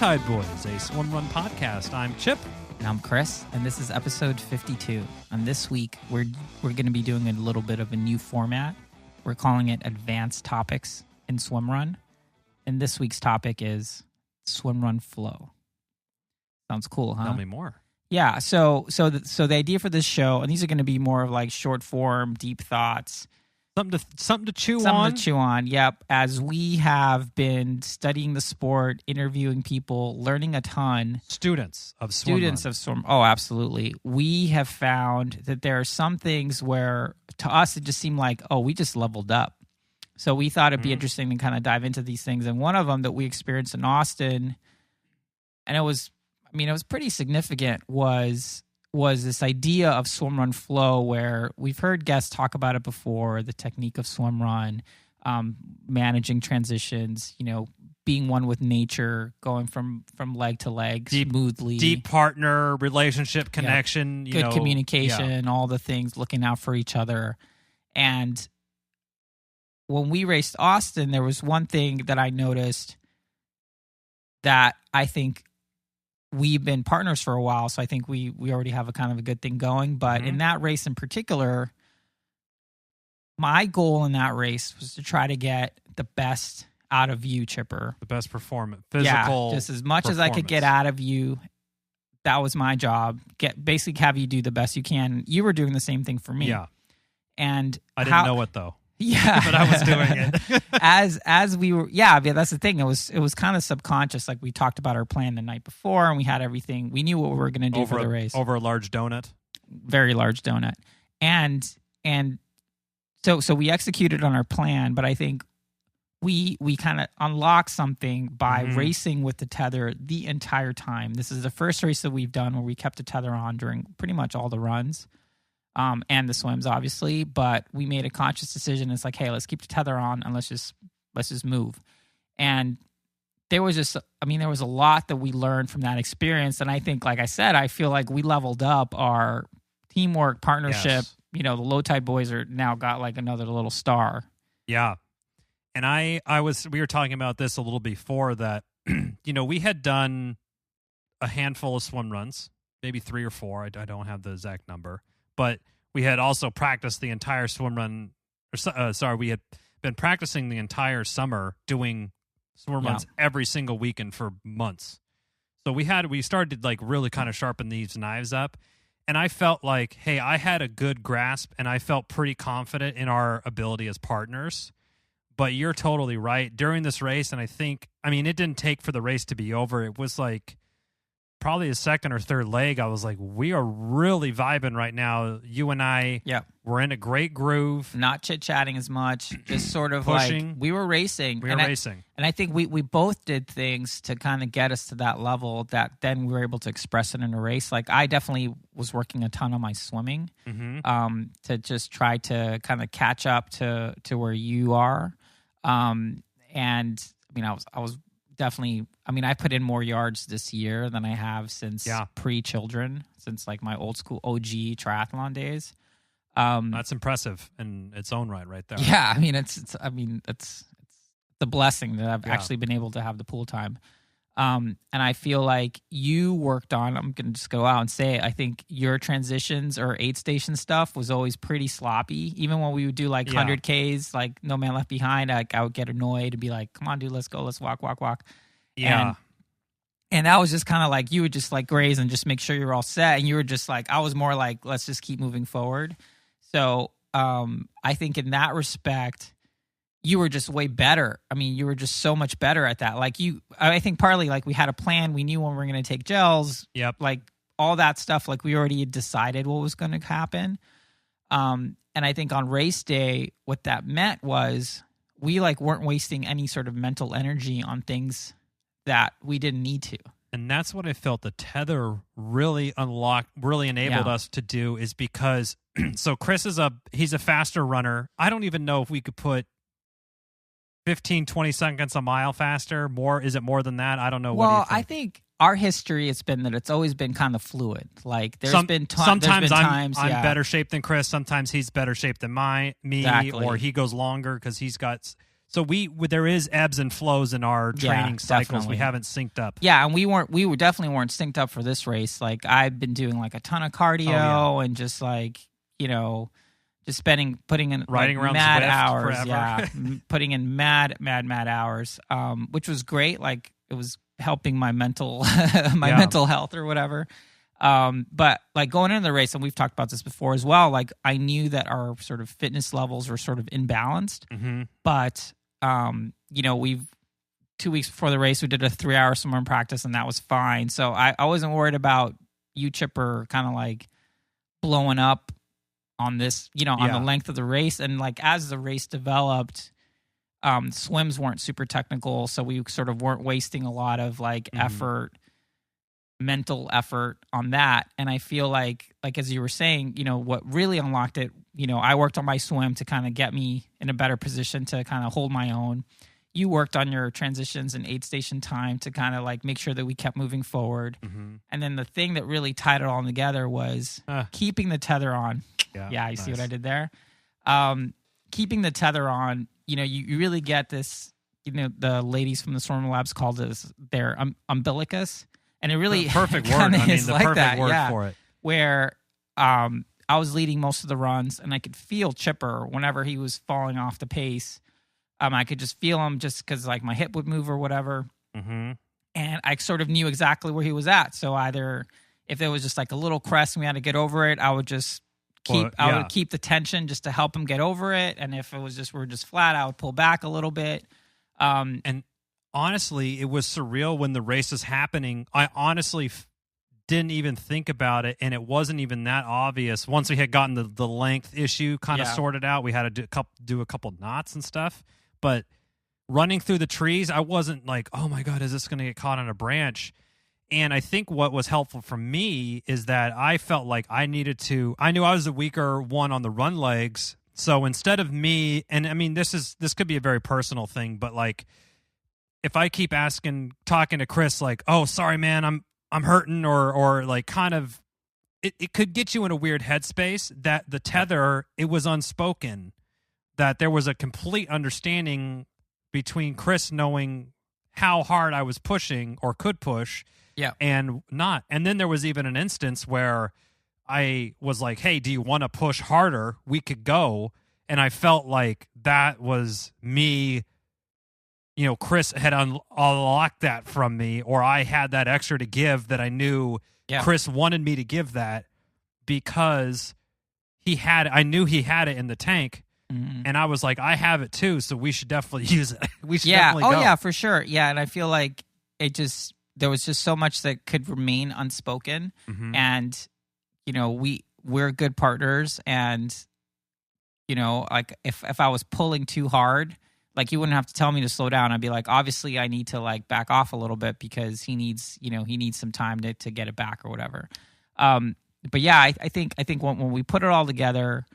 Tide Boyz, a Swimrun Podcast. I'm Chip. And I'm Chris, and this is episode 52. And this week, we're going to be doing a little bit of a new format. We're calling it Advanced Topics in Swimrun. And this week's topic is Swimrun Flow. Sounds cool, huh? Tell me more. Yeah, so the idea for this show, and these are going to be more of like short form, deep thoughts. Something to chew on. Something to chew on, yep. As we have been studying the sport, interviewing people, learning a ton. Students of Swimrun. Oh, absolutely. We have found that there are some things where, to us, it just seemed like, oh, we just leveled up. So we thought it'd be interesting to kind of dive into these things. And one of them that we experienced in Austin, and it was pretty significant, was this idea of Swimrun Flow, where we've heard guests talk about it before, the technique of swimrun, managing transitions, being one with nature, going from leg to leg smoothly. Deep partner relationship connection. Good communication, all the things, looking out for each other. And when we raced Austin, there was one thing that I noticed that I think we've been partners for a while, so I think we already have a kind of a good thing going. But in that race in particular, my goal in that race was to try to get the best out of you, Chipper. The best performance. Physical. Yeah, just as much as I could get out of you. That was my job. Basically have you do the best you can. You were doing the same thing for me. Yeah. And I didn't know it, though. Yeah, but I was doing it as we were. Yeah, that's the thing. It was kind of subconscious. Like, we talked about our plan the night before, and we had everything. We knew what we were going to do for the race. Over a large donut, very large donut, and so we executed on our plan. But I think we kind of unlocked something by racing with the tether the entire time. This is the first race that we've done where we kept the tether on during pretty much all the runs. And the swims, obviously, but we made a conscious decision. It's like, hey, let's keep the tether on and let's just move. And there was a lot that we learned from that experience. And I think, like I said, I feel like we leveled up our teamwork, partnership. Yes. The Low Tide Boyz are now got like another little star. Yeah. And we were talking about this a little before that, we had done a handful of swim runs, maybe 3 or 4. I don't have the exact number. But we had also practiced the entire swim run. We had been practicing the entire summer doing swim runs every single weekend for months. So we started to like really kind of sharpen these knives up. And I felt like, hey, I had a good grasp and I felt pretty confident in our ability as partners. But you're totally right. During this race, and it didn't take for the race to be over. It was like probably a second or third leg, I was like, we are really vibing right now. You and I, we're in a great groove. Not chit-chatting as much, just sort of pushing. Like we were racing. And I think we both did things to kind of get us to that level that then we were able to express it in a race. Like, I definitely was working a ton on my swimming to just try to kind of catch up to where you are. And I was definitely, I put in more yards this year than I have since pre-children, since like my old school OG triathlon days. That's impressive in its own right there. Yeah, it's a blessing that I've actually been able to have the pool time. And I feel like you worked on, I'm going to just go out and say it, I think your transitions or aid station stuff was always pretty sloppy. Even when we would do like 100Ks, like No Man Left Behind, I would get annoyed and be like, come on, dude, let's go, let's walk. Yeah. And that was just kind of like, you would just like graze and just make sure you're all set. And you were just like, I was more like, let's just keep moving forward. So I think in that respect, you were just way better. You were just so much better at that. Like I think partly like we had a plan. We knew when we were going to take gels. Yep. Like all that stuff, like we already decided what was going to happen. And I think on race day, what that meant was we like weren't wasting any sort of mental energy on things that we didn't need to. And that's what I felt the tether really enabled us to do, is because, so Chris he's a faster runner. I don't even know if we could put 15, 20 seconds a mile faster. Is it more than that? I don't know. Well, I think our history, it's been that it's always been kind of fluid. Like there's been sometimes times I'm better shape than Chris. Sometimes he's better shape than me, exactly. Or he goes longer because he's got So there is ebbs and flows in our training cycles. Definitely. We haven't synced up. Yeah, and we definitely weren't synced up for this race. Like I've been doing like a ton of cardio and just like, just putting in riding like around mad Zwift hours. forever. Yeah, putting in mad hours, which was great. Like it was helping my mental mental health or whatever. But like going into the race, and we've talked about this before as well, like I knew that our sort of fitness levels were sort of imbalanced, but, 2 weeks before the race, we did a 3-hour swim practice and that was fine. So I wasn't worried about you, Chipper, kind of like blowing up on this, on the length of the race. And like, as the race developed, swims weren't super technical. So we sort of weren't wasting a lot of like mental effort on that. And I feel like as you were saying, what really unlocked it, I worked on my swim to kind of get me in a better position to kind of hold my own. You worked on your transitions and aid station time to kind of like make sure that we kept moving forward. And then the thing that really tied it all together was keeping the tether on. Yeah, you see what I did there? Keeping the tether on, you really get this, the ladies from the Swimrun Labs called this their umbilicus. And it really perfect word. I mean, the like perfect that, word for it. Where I was leading most of the runs, and I could feel Chipper whenever he was falling off the pace. I could just feel him just because like my hip would move or whatever. And I sort of knew exactly where he was at. So either if there was just like a little crest and we had to get over it, I would just keep the tension just to help him get over it. And if it was we're just flat, I would pull back a little bit. And honestly, it was surreal when the race was happening. I honestly didn't even think about it, and it wasn't even that obvious. Once we had gotten the length issue kind of sorted out, we had to do a couple knots and stuff. But running through the trees, I wasn't like, oh my God, is this going to get caught on a branch? And I think what was helpful for me is that I felt like I knew I was the weaker one on the run legs. So instead of me, and I mean, this could be a very personal thing, but like, if I keep talking to Chris, like, oh, sorry, man, I'm hurting, or like kind of, it could get you in a weird headspace that the tether, it was unspoken, that there was a complete understanding between Chris knowing how hard I was pushing or could push and not. And then there was even an instance where I was like, hey, do you want to push harder? We could go. And I felt like that was me. Chris had unlocked that from me, or I had that extra to give that I knew Chris wanted me to give that because I knew he had it in the tank. And I was like, I have it too, so we should definitely use it. We should definitely go. Yeah, for sure. Yeah, and I feel like there was just so much that could remain unspoken. And, we're good partners. And, like if I was pulling too hard, like you wouldn't have to tell me to slow down. I'd be like, obviously I need to like back off a little bit because he needs some time to get it back or whatever. But yeah, I think when we put it all together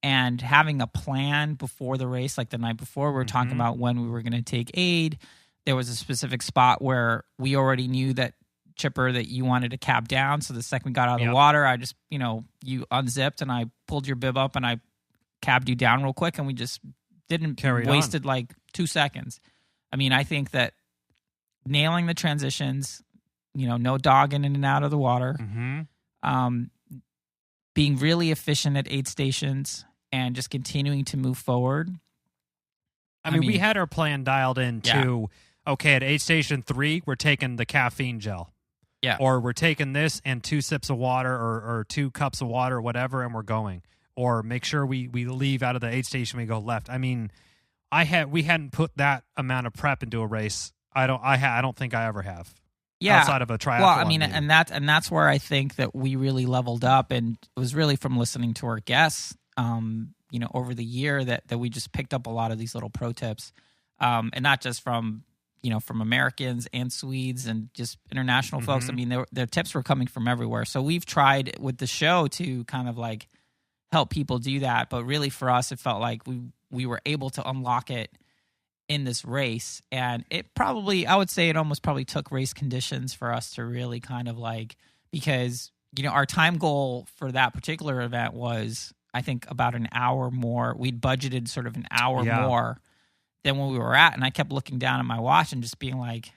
and having a plan before the race, like the night before, we were talking about when we were going to take aid. There was a specific spot where we already knew that Chipper that you wanted to cap down. So the second we got out of the water, I just, you unzipped and I pulled your bib up and I cabbed you down real quick, and we just wasted like 2 seconds. I mean, I think that nailing the transitions, no dogging in and out of the water, being really efficient at aid stations, and just continuing to move forward. I mean, we had our plan dialed in to, okay, at aid station 3, we're taking the caffeine gel. Yeah. Or we're taking this and 2 sips of water or 2 cups of water or whatever, and we're going. Or make sure we leave out of the aid station, we go left. I mean, we hadn't put that amount of prep into a race. I don't think I ever have. Outside of a triathlon. Well, I mean, and that's where I think that we really leveled up, and it was really from listening to our guests, over the year that we just picked up a lot of these little pro tips, and not just from Americans and Swedes and just international folks. I mean, their tips were coming from everywhere. So we've tried with the show to kind of like help people do that, but really for us, it felt like we were able to unlock it in this race. And I would say it almost probably took race conditions for us to really kind of like, because, our time goal for that particular event was, I think, about an hour more. We'd budgeted sort of an hour more than when we were at. And I kept looking down at my watch and just being like,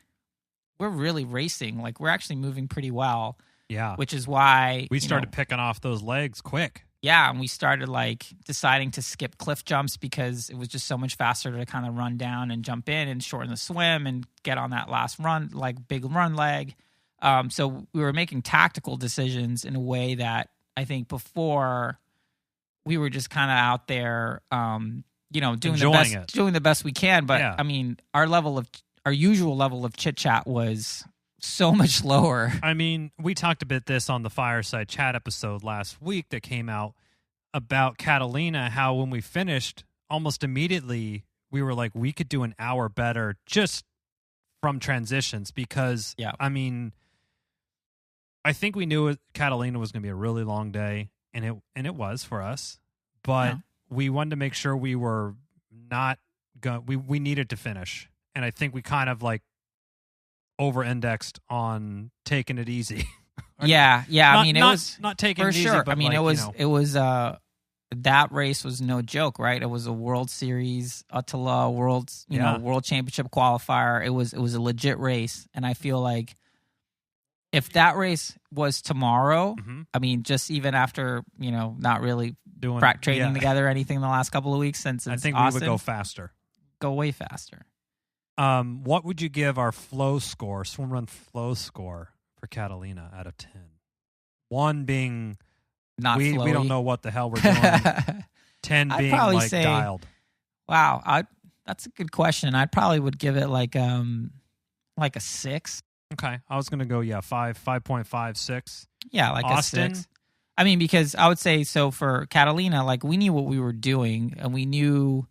we're really racing. Like, we're actually moving pretty well. Yeah. Which is why we started picking off those legs quick. Yeah, and we started like deciding to skip cliff jumps because it was just so much faster to kind of run down and jump in and shorten the swim and get on that last run, like big run leg. So we were making tactical decisions in a way that I think before we were just kind of out there, doing the best we can. But I mean, our usual level of chit chat was so much lower. I mean, we talked about this on the Fireside Chat episode last week that came out about Catalina, how when we finished, almost immediately we were like, we could do an hour better just from transitions because, I mean, I think we knew Catalina was going to be a really long day, and it was for us, but we wanted to make sure we were not going. We needed to finish, and I think we kind of like over-indexed on taking it easy. I mean, it was not taking for it easy, sure. but I mean, like, it was that race was no joke, right? It was a World Series, Attila World Championship qualifier. It was a legit race, and I feel like if that race was tomorrow, I mean, just even after not really training together or anything the last couple of weeks since I think Austin, we would go way faster. What would you give our Swimrun Flow score for Catalina out of 10? 1 being not we don't know what the hell we're doing. 10 being like dialed. Wow, that's a good question. I probably would give it like a 6. Okay, I was gonna go 5.5, 6. Yeah, like Austin? a 6. I mean, because I would say so for Catalina, like we knew what we were doing, and we knew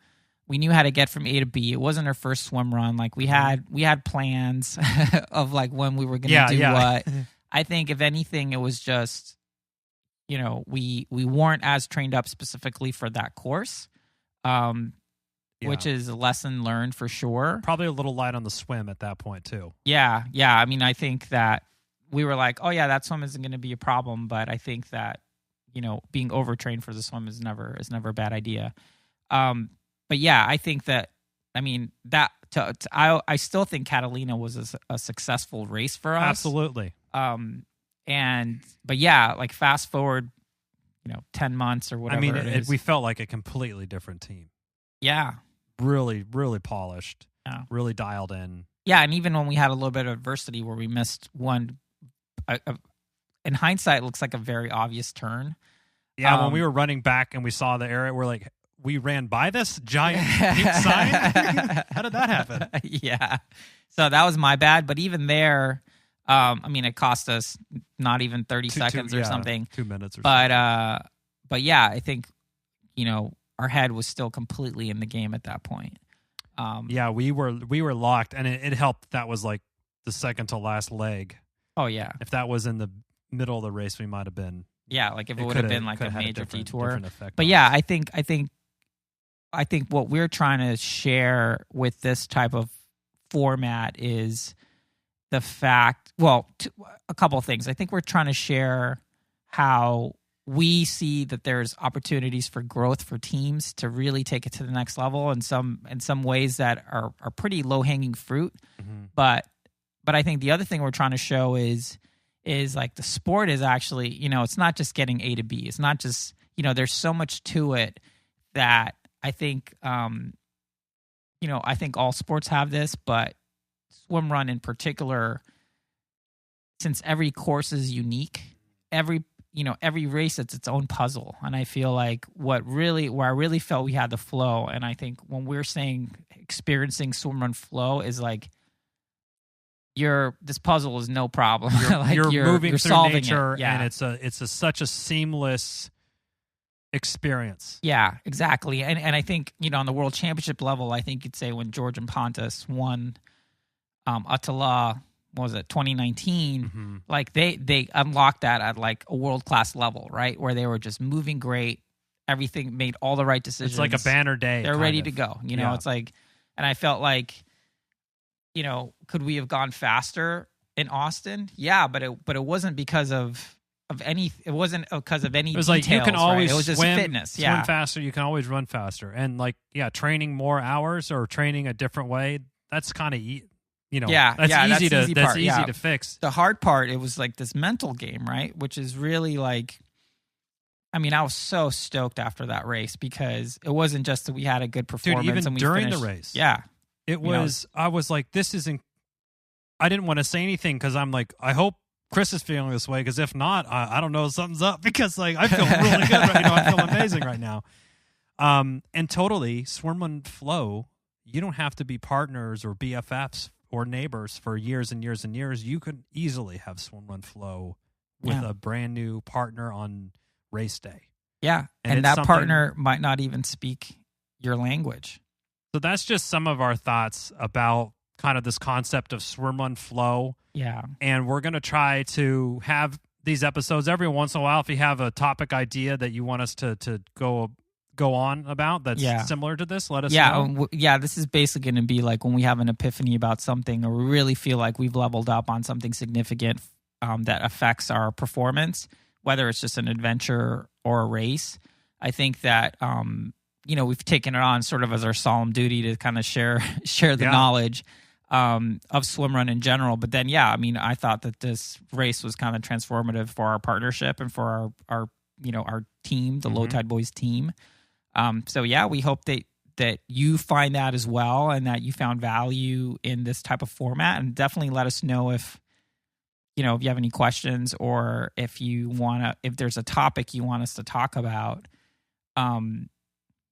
how to get from A to B. It wasn't our first swim run. Like we had plans of like when we were going to do what. I think if anything, it was just, we weren't as trained up specifically for that course, which is a lesson learned for sure. Probably a little light on the swim at that point too. Yeah. I mean, I think that we were like, oh yeah, that swim isn't going to be a problem. But I think that, being overtrained for the swim is never a bad idea. But yeah, I think that, I mean, I still think Catalina was a successful race for us. Absolutely. But yeah, like fast forward, 10 months or whatever. I mean, we felt like a completely different team. Yeah. Really, really polished. Yeah. Really dialed in. Yeah. And even when we had a little bit of adversity where we missed one, in hindsight, it looks like a very obvious turn. Yeah. When we were running back and we saw the area, we're like, we ran by this giant pink sign? How did that happen? Yeah. So that was my bad. But even there, I mean, it cost us not even 30 seconds or something. 2 minutes or something. But yeah, I think, our head was still completely in the game at that point. We were locked, and it helped. That was like the second to last leg. Oh, yeah. If that was in the middle of the race, we might have been. Yeah, like if it would have been like a major detour. But yeah, I think what we're trying to share with this type of format is the fact, a couple of things. I think we're trying to share how we see that there's opportunities for growth for teams to really take it to the next level in some ways that are pretty low-hanging fruit. Mm-hmm. But I think the other thing we're trying to show is like the sport is actually, it's not just getting A to B. It's not just, there's so much to it that I think, I think all sports have this, but swimrun in particular, since every course is unique, every race it's its own puzzle. And I feel like where I really felt we had the flow, and I think when we're saying experiencing Swimrun Flow is like this puzzle is no problem. You're moving through solving nature, it. Yeah. And it's such a seamless experience. Yeah, exactly. And I think, on the world championship level, I think you'd say when George and Pontus won Attila, what was it, 2019, like they unlocked that at like a world-class level, right? Where they were just moving great. Everything made all the right decisions. It's like a banner day. They're ready to go. It's like, and I felt like, could we have gone faster in Austin? Yeah, but it wasn't because of of any. It wasn't because of any. It was details, like you can always right? It was just fitness. swim faster. You can always run faster, and like training more hours or training a different way. That's kind of that's easy to fix. The hard part, it was like this mental game, right? Which is really like, I mean, I was so stoked after that race because it wasn't just that we had a good performance. Dude, even and we during finished, the race, it was. I was like, this isn't. I didn't want to say anything because I'm like, I hope Chris is feeling this way because if not, I don't know, something's up because like I feel really good right now. I feel amazing right now. And totally, Swimrun Flow, you don't have to be partners or BFFs or neighbors for years and years and years. You could easily have Swimrun Flow with a brand new partner on race day. Yeah, and that partner might not even speak your language. So that's just some of our thoughts about kind of this concept of Swimrun Flow. Yeah. And we're going to try to have these episodes every once in a while. If you have a topic idea that you want us to go on about that's similar to this, let us know. This is basically going to be like when we have an epiphany about something or we really feel like we've leveled up on something significant that affects our performance, whether it's just an adventure or a race. I think that, we've taken it on sort of as our solemn duty to kind of share the knowledge of swimrun in general. But then, I thought that this race was kind of transformative for our partnership and for our team, the Low Tide Boyz team. We hope that you find that as well and that you found value in this type of format, and definitely let us know if you have any questions or if there's a topic you want us to talk about.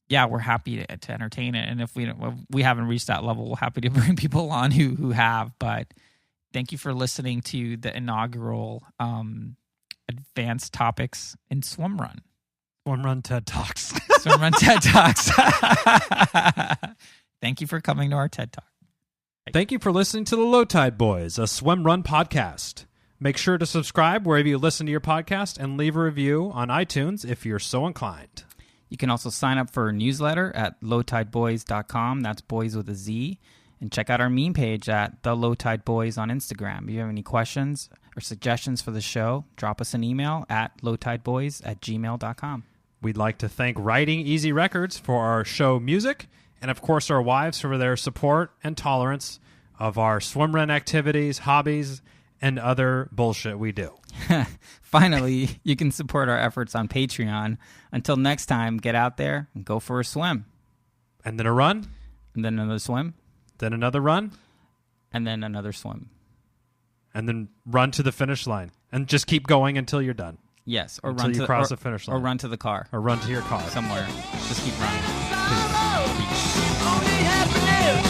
We're happy to entertain it. And if we haven't reached that level, we're happy to bring people on who have. But thank you for listening to the inaugural Advanced Topics in Swimrun. Swimrun TED Talks. Swimrun TED Talks. Thank you for coming to our TED Talk. Thank you for listening to the Low Tide Boyz, a Swimrun podcast. Make sure to subscribe wherever you listen to your podcast and leave a review on iTunes if you're so inclined. You can also sign up for a newsletter at lowtideboyz.com. That's boys with a Z. And check out our meme page at The Low Tide Boyz on Instagram. If you have any questions or suggestions for the show, drop us an email at lowtideboyz@gmail.com. We'd like to thank Writing Easy Records for our show music, and of course our wives for their support and tolerance of our swimrun activities, hobbies, and other bullshit we do. Finally, you can support our efforts on Patreon. Until next time, get out there and go for a swim. And then a run. And then another swim. Then another run. And then another swim. And then run to the finish line. And just keep going until you're done. Yes. Or until you cross the finish line. Or run to the car. Or run to your car. Somewhere. Just keep running. Peace.